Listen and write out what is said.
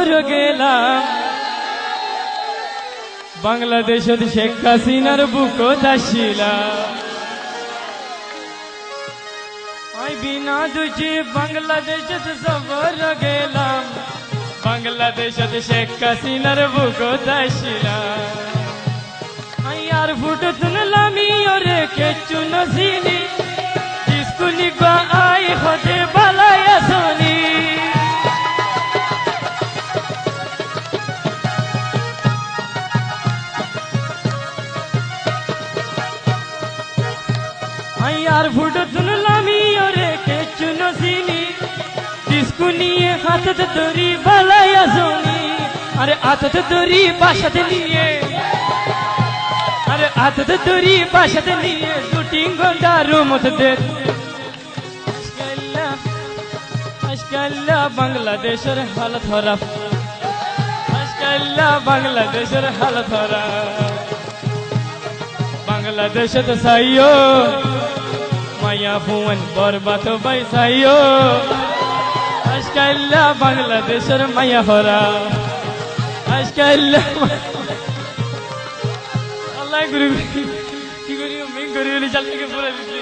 সফর গেলাম বাংলাদেশত শেখ হাসিনার বুকত আসিলাম আই বিনা দুজি বাংলাদেশত সফর গেলাম বাংলাদেশত শেখ হাসিনার বুকত আসিলাম আই আর ফুটো তুনলামি ওরে কেচু নসিনি স্কুলি গো আই হতে বালায়া সোনি আই আর ফুটো তুনলামি ওরে কেচু নসিনি স্কুলিয়ে হাতত ধরি বালায়া সোনি আরে হাতত ধরি বাসাতে নিয়ে আরে হাতত ধরি বাসাতে নিয়ে শুটিং গন্ডারু মধ্যে আজকাল্লা বাংলাদেশের হালত খারাপ আজকাল্লা বাংলাদেশের হালত খারাপ বাংলাদেশত সাইও মায়া ফুন বরবাদ বাইসাইও আজকাল্লা বাংলাদেশের মায়া হরা আজকাল্লা আল্লাহ গুরু কি করি আমি গরিবলি চাল থেকে পড়ে দিছি